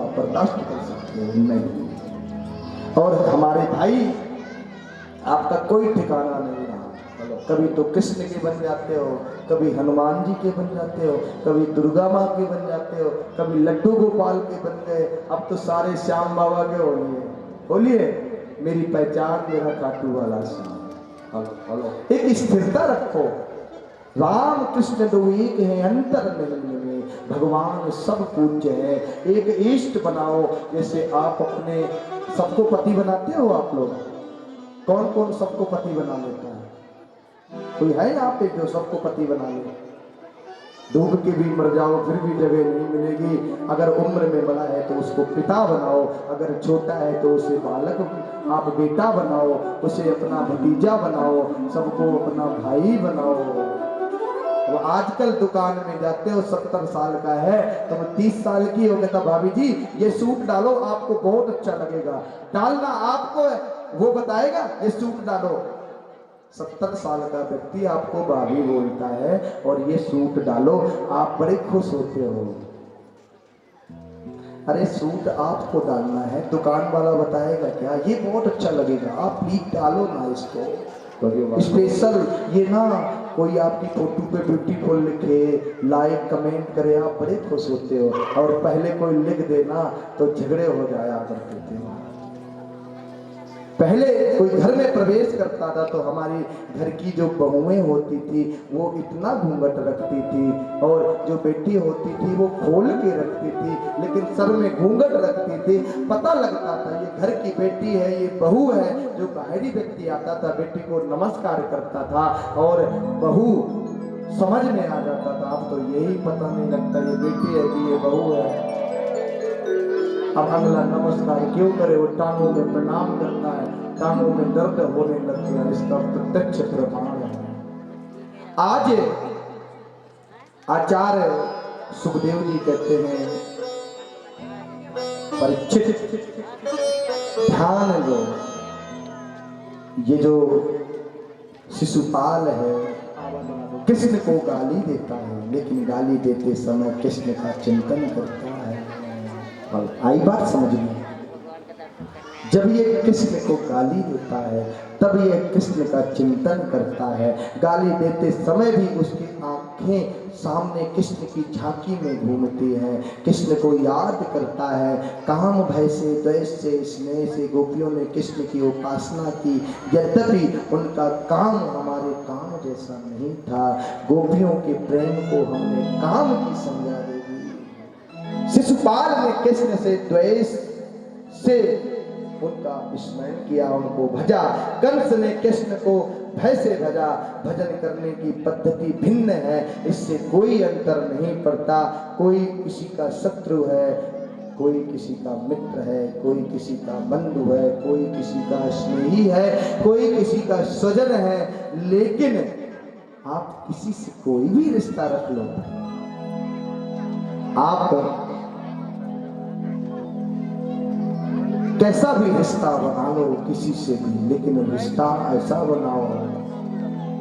आप बर्दाश्त कर सकते हो नहीं। और हमारे भाई आपका कोई ठिकाना नहीं रहा, कभी तो कृष्ण के बन जाते हो, कभी हनुमान जी के बन जाते हो, कभी दुर्गा माँ के बन जाते हो, कभी लड्डू गोपाल के बन गए, अब तो सारे श्याम बाबा के होलिए। बोलिए मेरी पहचान मेरा काटू वाला श्याम। एक स्थिरता रखो, राम कृष्ण दो एक है अंतर नहीं में, भगवान सब पूज्य है, एक इष्ट बनाओ। जैसे आप अपने सबको पति बनाते हो, आप लोग कौन कौन सबको पति बना लेता है? कोई है यहाँ पे जो सबको पति बना ले? डूब के भी मर जाओ फिर भी जगह नहीं मिलेगी। अगर उम्र में बड़ा है तो उसको पिता बनाओ, अगर छोटा है तो उसे बालक आप बेटा बनाओ, उसे अपना भतीजा बनाओ, सबको अपना भाई बनाओ। वो आजकल दुकान में जाते हो 70 साल का है, तुम 30 साल की हो, कहता भाभी जी ये सूट डालो आपको बहुत अच्छा लगेगा। डालना आपको, वो बताएगा ये सूट डालो। 70 साल का व्यक्ति आपको भाभी बोलता है और ये सूट डालो, आप बड़े खुश होते हो। अरे सूट आपको डालना है, दुकान वाला बताएगा क्या ये बहुत अच्छा लगेगा, आप प्लीज डालो ना इसको। स्पेशल ये ना कोई आपकी फोटो पे ब्यूटीफुल लिखे, लाइक कमेंट करे, आप बड़े खुश होते हो। और पहले कोई लिख देना तो झगड़े हो जाया करते थे। पहले कोई घर में प्रवेश करता था तो हमारी घर की जो बहुएं होती थी वो इतना घूंघट रखती थी, और जो बेटी होती थी वो खोल के रखती थी, लेकिन सर में घूंघट रखती थी। पता लगता था ये घर की बेटी है, ये बहू है। जो बाहरी व्यक्ति आता था बेटी को नमस्कार करता था और बहू समझ में आ जाता था। अब तो यही पता नहीं लगता ये बेटी है कि ये बहू है। अब अगला नमस्कार क्यों करे, वो टांगों में प्रणाम करता है, टांगों में दर्द होने लग गया, इसका प्रत्यक्ष प्रमाण है। आज आचार्य सुखदेव जी कहते हैं परीक्षित ध्यान दो, ये जो शिशुपाल है कृष्ण को गाली देता है, लेकिन गाली देते समय कृष्ण का चिंतन करता है। आई बात समझ में? जब ये कृष्ण को गाली देता है तब ये कृष्ण का चिंतन करता है। गाली देते समय भी उसकी आंखें सामने कृष्ण की झांकी में घूमती हैं, कृष्ण को याद करता है। काम भय से, द्वेष से, स्नेह से गोपियों ने कृष्ण की उपासना की, यद्यपि उनका काम हमारे काम जैसा नहीं था। गोपियों के प्रेम को हमने काम की संज्ञा दे दी। शिशुपाल ने कृष्ण से द्वेष से उनका स्मरण किया, उनको भजा। कंस ने कृष्ण को भय से भजा। भजन करने की पद्धति भिन्न है, इससे कोई अंतर नहीं पड़ता। कोई किसी का शत्रु है, कोई किसी का मित्र है, कोई किसी का बंधु है, कोई किसी का स्नेही है, कोई किसी का स्वजन है, लेकिन आप किसी से कोई भी रिश्ता रख लो, आप कैसा भी रिश्ता बना लो किसी से भी, लेकिन रिश्ता ऐसा बनाओ,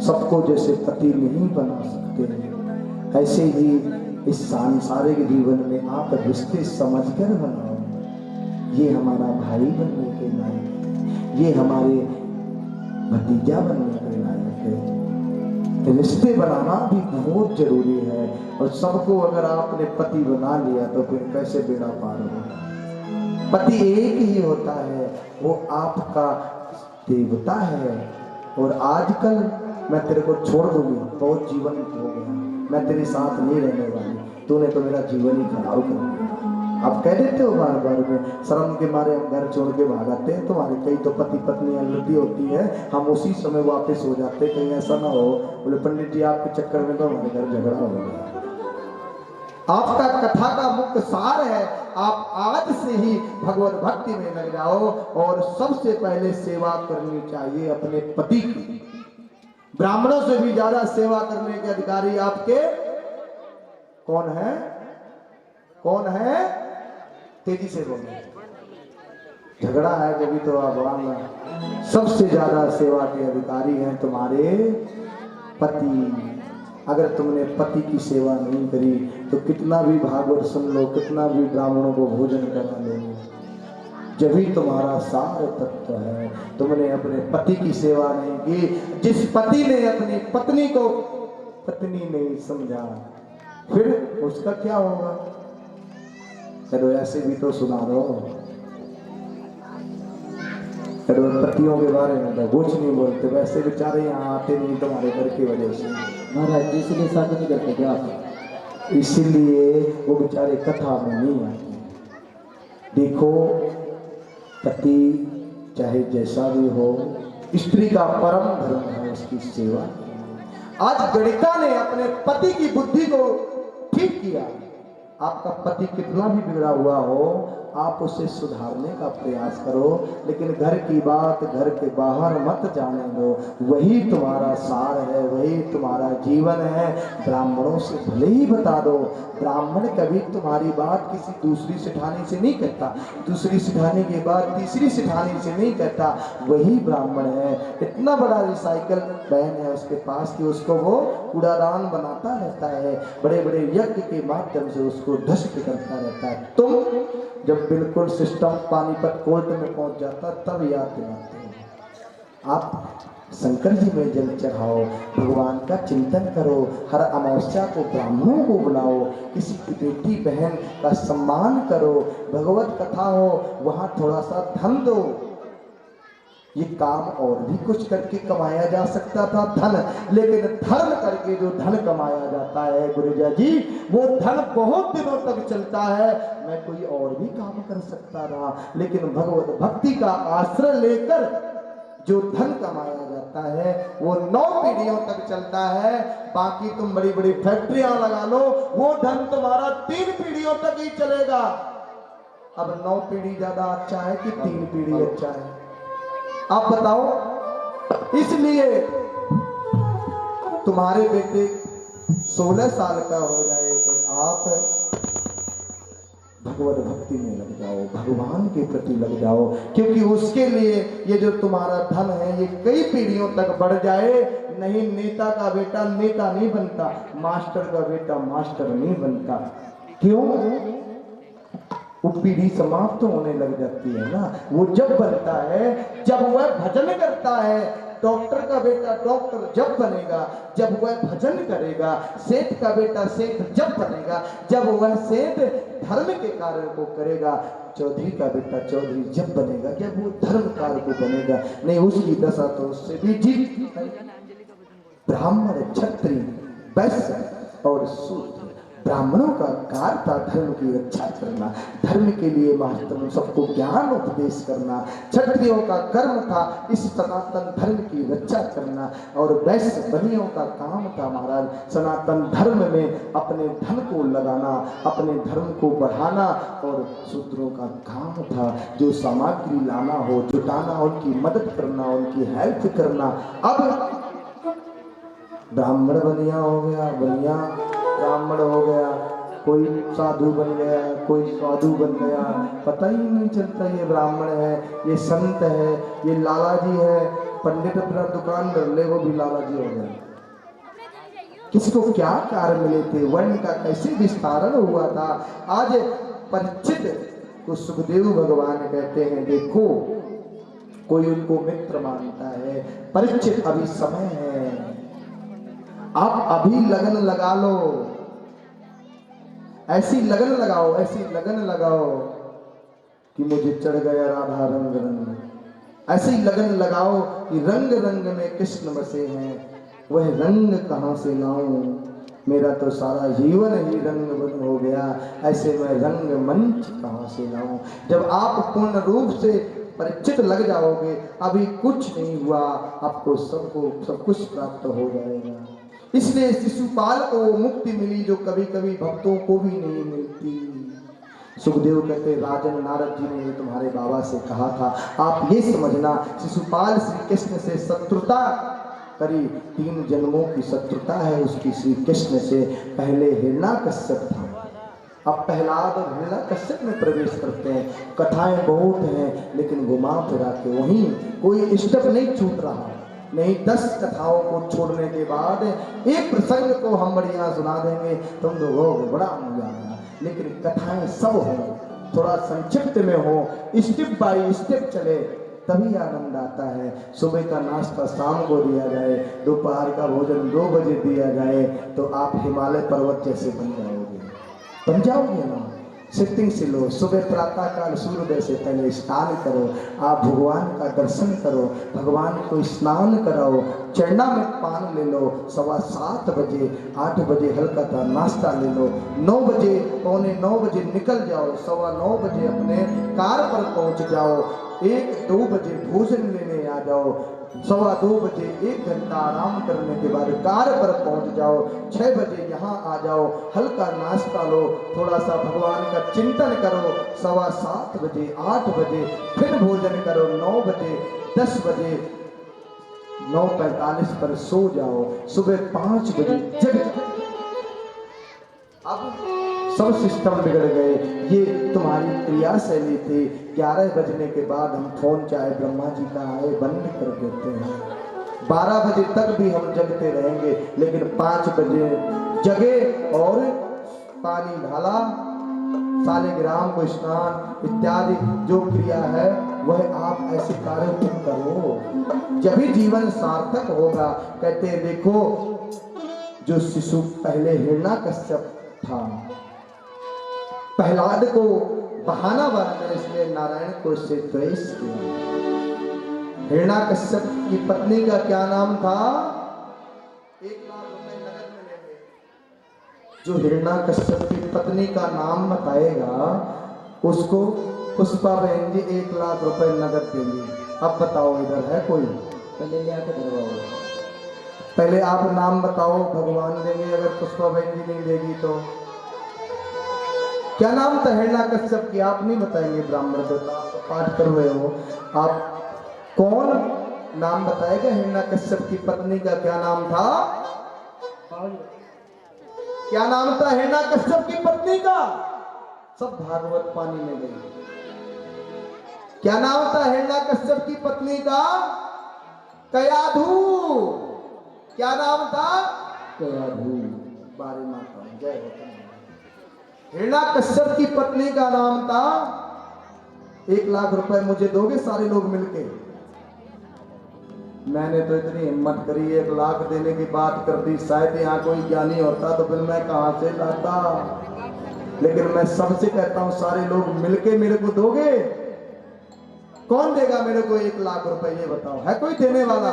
सबको जैसे पति नहीं बना सकते ऐसे ही इस सांसारिक जीवन में आप रिश्ते समझकर बनाओ। ये हमारा भाई बनने के लायक, ये हमारे भतीजा बनने के लायक है। रिश्ते बनाना भी बहुत जरूरी है, और सबको अगर आपने पति बना लिया तो फिर कैसे बेड़ा पार होगा। पति एक ही होता है, वो आपका देवता है। और आजकल मैं तेरे को छोड़ दूंगी, बहुत जीवन हो गया, मैं तेरे साथ नहीं रहने वाली, तूने तो मेरा जीवन ही खराब कर दिया। आप कह देते हो बार बार में, शर्म के मारे हम घर छोड़ के भागाते हैं। तुम्हारे कई तो पति पत्नी लड़ती होती है, हम उसी समय वापस हो जाते, कहीं ऐसा ना हो बोले पंडित जी आपके चक्कर में तो हमारे घर झगड़ा हो गया। आपका कथा का मुख्य सार है, आप आज से ही भगवत भक्ति में लग जाओ, और सबसे पहले सेवा करनी चाहिए अपने पति की। ब्राह्मणों से भी ज्यादा सेवा करने के अधिकारी आपके कौन है? कौन है? तेजी से बोलो, झगड़ा है कभी तो आप बोलना। सबसे ज्यादा सेवा के अधिकारी हैं तुम्हारे पति। अगर तुमने पति की सेवा नहीं करी तो कितना भी भागवत सुन लो, कितना भी ब्राह्मणों को भोजन करा लो, जब भी तुम्हारा सार तत्व है। तुमने अपने पति की सेवा नहीं की। जिस पति ने अपनी पत्नी को पत्नी नहीं समझा, फिर उसका क्या होगा? चलो ऐसे भी तो सुना दो। चलो पतियों के बारे में तो कुछ नहीं बोलते, वैसे बेचारे यहाँ आते नहीं तुम्हारे घर की वजह से। महाराज इसलिए शादी नहीं करते क्या? इसीलिए वो बेचारे कथा में नहीं आते। देखो, पति चाहे जैसा भी हो, स्त्री का परम धर्म है उसकी सेवा। आज गणिका ने अपने पति की बुद्धि को ठीक किया। आपका पति कितना भी बिगड़ा हुआ हो, आप उसे सुधारने का प्रयास करो, लेकिन घर की बात घर के बाहर मत जाने दो। वही तुम्हारा सार है, वही तुम्हारा जीवन है। ब्राह्मणों से भले ही बता दो, ब्राह्मण कभी तुम्हारी बात किसी दूसरी सिठाने से नहीं कहता, दूसरी सिखाने के बाद तीसरी सिखाने से नहीं कहता। वही ब्राह्मण है। इतना बड़ा रिसाइकल बैन है उसके पास कि उसको वो कूड़ादान बनाता रहता है, बड़े बड़े यज्ञ के माध्यम से उसको ध्वस्त करता रहता है। तुम जब बिल्कुल सिस्टम पानीपत कोर्ट में पहुंच जाता तब याद दिलाते हैं। आप शंकर जी में जल चढ़ाओ, भगवान का चिंतन करो, हर अमावस्या को ब्राह्मणों को बुलाओ, किसी की बेटी बहन का सम्मान करो, भगवत कथा हो वहां थोड़ा सा धन दो। ये काम और भी कुछ करके कमाया जा सकता था धन, लेकिन धर्म करके जो धन कमाया जाता है गुरुजा जी, वो धन बहुत दिनों तक चलता है। मैं कोई और भी काम कर सकता था, लेकिन भगवत भक्ति का आश्रय लेकर जो धन कमाया जाता है वो 9 पीढ़ियों तक चलता है। बाकी तुम बड़ी बड़ी फैक्ट्रियां लगा लो, वो धन तुम्हारा 3 पीढ़ियों तक ही चलेगा। अब 9 पीढ़ी ज्यादा अच्छा है कि 3 पीढ़ी अच्छा है? आप बताओ। इसलिए तुम्हारे बेटे 16 साल का हो जाए तो आप भगवत भक्ति में लग जाओ, भगवान के प्रति लग जाओ, क्योंकि उसके लिए ये जो तुम्हारा धन है ये कई पीढ़ियों तक बढ़ जाए। नहीं, नेता का बेटा नेता नहीं बनता, मास्टर का बेटा मास्टर नहीं बनता। क्यों? वो पीढ़ी समाप्त होने लग जाती है ना। वो जब बनता है जब वह भजन करता है। डॉक्टर का बेटा डॉक्टर जब बनेगा जब वह भजन करेगा। सेठ का बेटा सेठ जब बनेगा जब वह सेठ धर्म के कार्य को करेगा। चौधरी का बेटा चौधरी जब बनेगा जब वो धर्म कार्य को बनेगा। नहीं, उसकी दशा तो उससे भी जीत है। ब्राह्मण, क्षत्रिय, वैश्य और शूद्र, ब्राह्मणों का कार्य था धर्म की रक्षा करना, धर्म के लिए महत्व सबको ज्ञान उपदेश करना। क्षत्रियों का कर्म था इस सनातन धर्म की रक्षा करना, और वैश्य बनियों का काम था महाराज सनातन धर्म में अपने धन को लगाना, अपने धर्म को बढ़ाना। और शूद्रों का काम था जो सामग्री लाना हो, जुटाना, उनकी मदद करना, उनकी हेल्प करना। अब ब्राह्मण बनिया हो गया, बनिया ब्राह्मण हो गया, कोई साधु बन गया, कोई साधु बन गया, पता ही नहीं चलता ये ब्राह्मण है, ये संत है, ये लाला जी है। पंडित अपना दुकान कर ले, वो भी लाला जी हो गए। किसको क्या कार्य मिले थे, वर्ण का कैसे विस्तारण हुआ था। आज परीक्षित को सुखदेव भगवान कहते हैं, देखो कोई उनको मित्र मानता है, परीक्षित अभी समय है, आप अभी लगन लगा लो, ऐसी लगन लगाओ, ऐसी लगन लगाओ कि मुझे चढ़ गया राधा रंग रंग। ऐसी लगन लगाओ कि रंग रंग में कृष्ण बसे हैं, वह रंग कहाँ से लाऊं, मेरा तो सारा जीवन ही रंग बन हो गया, ऐसे मैं रंग मंच कहाँ से लाऊं। जब आप पूर्ण रूप से परिचित लग जाओगे, अभी कुछ नहीं हुआ, आपको सब कुछ प्राप्त हो जाएगा। इसलिए शिशुपाल को मुक्ति मिली जो कभी कभी भक्तों को भी नहीं मिलती। सुखदेव कहते, राजन नारद जी ने तुम्हारे बाबा से कहा था, आप ये समझना शिशुपाल श्री कृष्ण से शत्रुता करी, 3 जन्मों की शत्रुता है उसकी श्री कृष्ण से। पहले हिरण्याकश्यप था, अब प्रहलाद और हिरण्याकश्यप में प्रवेश करते हैं। कथाएं बहुत हैं, लेकिन घुमा फिरा के वहीं कोई स्टेप नहीं छूट रहा, नहीं 10 कथाओं को छोड़ने के बाद एक प्रसंग को हम बढ़िया सुना देंगे, तुम लोगों को बड़ा मजा आएगा। लेकिन कथाएं सब हो, थोड़ा संक्षिप्त में हो, स्टेप बाय स्टेप चले, तभी आनंद आता है। सुबह का नाश्ता शाम को दिया जाए, दोपहर का भोजन 2 बजे दिया जाए, तो आप हिमालय पर्वत जैसे बन जाओगे ना। सिटिंग से लो, सुबह प्रातः काल सूर्योदय से पहले स्नान करो, आप भगवान का दर्शन करो, भगवान को स्नान कराओ, चरना में पान ले लो, 7:15 बजे 8 बजे हल्का सा नाश्ता ले लो, 9 बजे 8:45 बजे निकल जाओ, 9:15 बजे अपने कार पर पहुंच जाओ, 1-2 बजे भोजन लेने आ जाओ, 2:15 बजे 1 घंटा आराम करने के बाद कार पर पहुंच जाओ, 6 बजे यहाँ आ जाओ, हल्का नाश्ता लो, थोड़ा सा भगवान का चिंतन करो, 7:15 बजे 8 बजे फिर भोजन करो, 9 बजे 10 बजे 9:45 पर सो जाओ, सुबह 5 बजे जग जाओ। अब सब सिस्टम बिगड़ गए। ये तुम्हारी क्रिया शैली थी। 11 बजने के बाद हम फोन चाहे ब्रह्मा जी का आए बंद कर देते हैं। 12 बजे तक भी हम जगते रहेंगे, लेकिन 5 बजे जगे और पानी ढाला, शालिग्राम को स्नान इत्यादि जो क्रिया है वह आप ऐसे कार्य तुम करो, जब भी जीवन सार्थक होगा। कहते हैं देखो, जो शिशु पहले हिरण्याकश्यप था, प्रहलाद को बहाना बनाकर इसलिए नारायण को इससे द्वेष किया। हिरण्याकश्यप की पत्नी का क्या नाम था? 1 लाख रुपए नगद मिलेंगे। जो हिरण्याकश्यप की पत्नी का नाम बताएगा उसको पुष्पा बहन जी 1 लाख रुपए नगद देंगी। अब बताओ इधर है कोई? पहले ले आके दरवाओ। पहले आप नाम बताओ, भगवान देंगे। अगर पुष्पा बहन जी नहीं देगी तो क्या नाम था हिरण्याकश्यप की? आप नहीं बताएंगे? ब्राह्मण देवता, आप तो पाठ कर रहे हो, आप कौन नाम बताएगा? हिरण्याकश्यप की पत्नी का क्या नाम था? क्या नाम था हिरण्याकश्यप की पत्नी का? सब भागवत पानी में गई। क्या नाम था हिरण्याकश्यप की पत्नी का? कयाधु। क्या नाम था? कयाधु। बारी माता जय हो। हिरण्याकश्यप की पत्नी का नाम था। 1 लाख रुपए मुझे दोगे सारे लोग मिलके? मैंने तो इतनी हिम्मत करी, 1 लाख देने की बात कर दी। शायद यहाँ कोई ज्ञानी होता तो फिर मैं कहां से लाता, लेकिन मैं सबसे कहता हूं सारे लोग मिलके मेरे को दोगे? कौन देगा मेरे को 1 लाख रुपए? ये बताओ, है कोई देने वाला?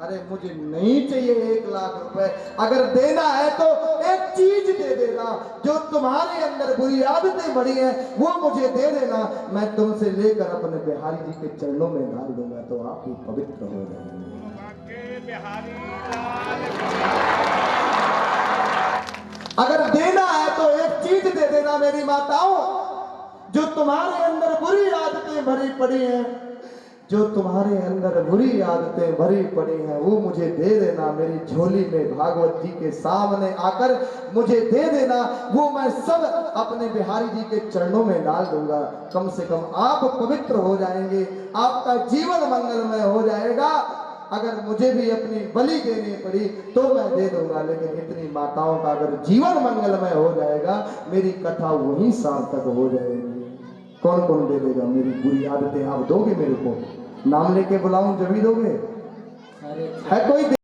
अरे मुझे नहीं चाहिए 1 लाख रुपए। अगर देना है तो एक चीज दे देना, जो तुम्हारे अंदर बुरी आदतें बड़ी हैं वो मुझे दे देना। मैं तुमसे लेकर अपने बिहारी जी के चरणों में डाल दूंगा तो आप ही पवित्र हो जाएंगे। अगर देना है तो एक चीज दे देना मेरी माताओं, जो तुम्हारे अंदर बुरी आदतें भरी पड़ी हैं, जो तुम्हारे अंदर बुरी आदतें भरी पड़ी हैं वो मुझे दे देना। मेरी झोली में भागवत जी के सामने आकर मुझे दे देना, वो मैं सब अपने बिहारी जी के चरणों में डाल दूंगा। कम से कम आप पवित्र हो जाएंगे, आपका जीवन मंगलमय हो जाएगा। अगर मुझे भी अपनी बलि देनी पड़ी तो मैं दे दूंगा, लेकिन इतनी माताओं का अगर जीवन मंगलमय हो जाएगा, मेरी कथा वहीं सार्थक हो जाएगी। कौन कौन दे देगा? मेरी बुरी आदतें आप दोगे मेरे को? नाम लेके बुलाऊं जब ही दोगे? अरे है कोई?